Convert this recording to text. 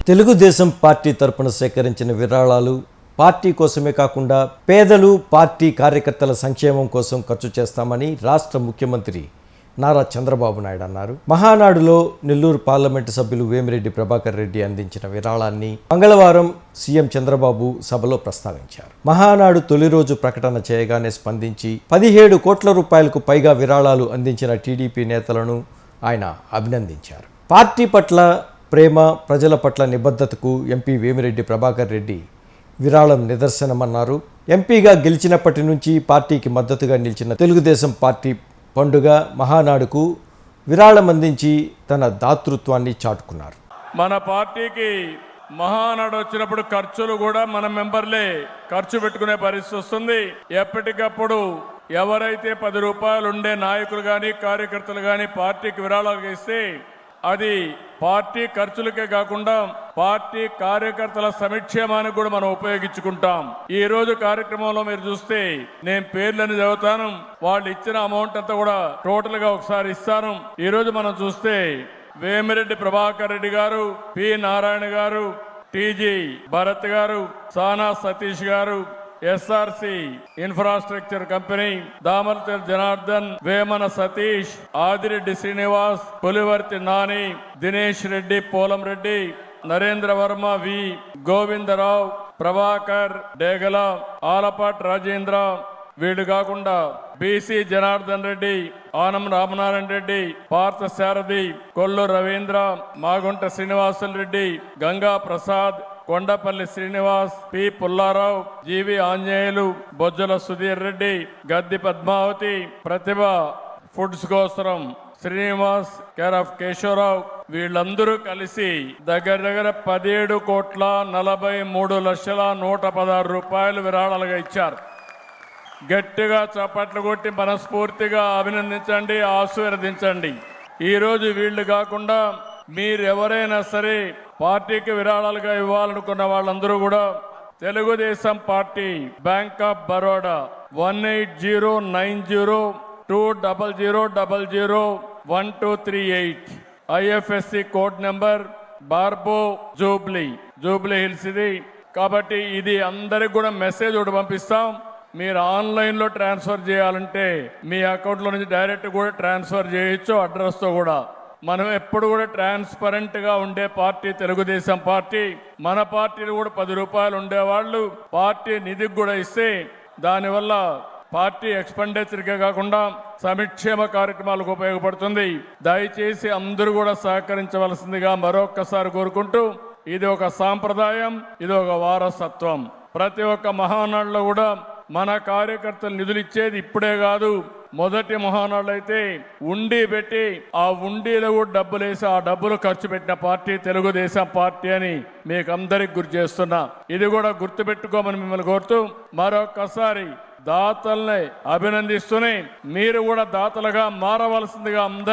Telugu Desam party తరపున సేకరించిన విరాళాలు పార్టీ కోసమే కాకుండా పేదలు పార్టీ కార్యకర్తల సంక్షేమం కోసం ఖర్చు చేస్తామని రాష్ట్ర ముఖ్యమంత్రి నారా చంద్రబాబు నాయుడు అన్నారు. మహానాడులో నెల్లూరు పార్లమెంటు సభ్యులు వేమిరెడ్డి ప్రభాకర్ రెడ్డి అందించిన విరాళాన్ని మంగళవారం సీఎం చంద్రబాబు సభలో ప్రస్తావించారు. మహానాడు తొలి రోజు ప్రకటన చేయగానే స్పందించి 17 కోట్ల రూపాయలకు పైగా విరాళాలు అందించిన టీడీపీ నేతలను ఆయన అభినందించారు. పార్టీ పట్ల ప్రేమ, ప్రజల పట్ల నిబద్ధతకు ఎంపీ వేమిరెడ్డి ప్రభాకర్ రెడ్డి విరాళం నిదర్శనమన్నారు. ఎంపీగా గెలిచినప్పటి నుంచి పార్టీకి మద్దతుగా నిలిచిన తెలుగుదేశం పార్టీ పండుగ మహానాడుకు విరాళం అందించి తన దాతృత్వాన్ని చాటుకున్నారు. మన పార్టీకి మహానాడు వచ్చినప్పుడు ఖర్చులు కూడా మన మెంబర్లే ఖర్చు పెట్టుకునే పరిస్థితి వస్తుంది. ఎప్పటికప్పుడు ఎవరైతే 10 రూపాయలు ఉండే నాయకులు కానీ కార్యకర్తలు కానీ పార్టీకి విరాళాలు ఇస్తే అది పార్టీ ఖర్చులకే కాకుండా పార్టీ కార్యకర్తల సంక్షేమానికి కూడా మనం ఉపయోగించుకుంటాం. ఈ రోజు కార్యక్రమంలో మీరు చూస్తే నేను పేర్లను చదువుతాను, వాళ్ళు ఇచ్చిన అమౌంట్ అంతా కూడా టోటల్ గా ఒకసారి ఇస్తాను. ఈ రోజు మనం చూస్తే వేమిరెడ్డి ప్రభాకర్ రెడ్డి గారు, పి నారాయణ గారు, టీజీ భరత్ గారు, సానా సతీష్ గారు, SRC infrastructure company, Damarthi Janardhan, Vemana Satish, Adireddy Srinivas, Pulivarthi Nani, Dinesh Reddy, Polam Reddy, Narendra Varma, V Govindarao, Prabhakar Degala, Alapati Rajendra, వీళ్ళు కాకుండా BC Janardhan Reddy, Anam Ramanarayana Reddy, Partha Sarathi, Kollu Ravindra, Magunta Srinivasulu Reddy, Ganga Prasad, Kondapalli Srinivas, P Pullarao, GV Anjaneyulu, Bojjala Sudheer Reddy, Gaddi Padmavathi, Prathibha foods కోసరం శ్రీనివాస్, కేర్ ఆఫ్ కేశవరావు, వీళ్ళందరూ కలిసి దగ్గర 17 కోట్ల 43 లక్షల 116 రూపాయలు విరాళాలుగా ఇచ్చారు. గట్టిగా చప్పట్లు కొట్టి మనస్ఫూర్తిగా అభినందించండి, ఆశీర్వదించండి. ఈరోజు వీళ్ళు కాకుండా మీరెవరైనా సరే పార్టీకి విరాళాలుగా ఇవ్వాలనుకున్న వాళ్ళందరూ కూడా Telugu Desam party bank of Baroda 1809000001238 IFSC code number barbo Jubilee Hills ఇది. కాబట్టి ఇది అందరికి కూడా మెసేజ్ ఒకటి పంపిస్తాం. మీరు ఆన్లైన్లో ట్రాన్స్ఫర్ చేయాలంటే మీ అకౌంట్లో నుంచి డైరెక్ట్ కూడా ట్రాన్స్ఫర్ చేయొచ్చు, అడ్రస్తో కూడా. మనం ఎప్పుడు కూడా ట్రాన్స్పరెంట్ గా ఉండే పార్టీ తెలుగుదేశం పార్టీ. మన పార్టీలు కూడా 10 రూపాయలు ఉండేవాళ్ళు పార్టీ నిధికి కూడా ఇస్తే దానివల్ల పార్టీ ఎక్స్పెండిచర్కే కాకుండా సంక్షేమ కార్యక్రమాలకు ఉపయోగపడుతుంది. దయచేసి అందరూ కూడా సహకరించవలసిందిగా మరొక్కసారి కోరుకుంటూ, ఇది ఒక సాంప్రదాయం, ఇది ఒక వారసత్వం. ప్రతి ఒక్క మహానాడులో కూడా మన కార్యకర్తలు నిధులు ఇచ్చేది ఇప్పుడే కాదు. మొదటి మహానాడు అయితే ఉండి పెట్టి ఆ ఉండిలో కూడా డబ్బులు వేసి ఆ డబ్బులు ఖర్చు పెట్టిన పార్టీ తెలుగుదేశం పార్టీ అని మీకు అందరికి గుర్తు చేస్తున్నా. ఇది కూడా గుర్తు పెట్టుకోమని మిమ్మల్ని కోరుతూ మరొకసారి దాతల్ని అభినందిస్తూనే మీరు కూడా దాతలుగా మారవలసిందిగా అందరూ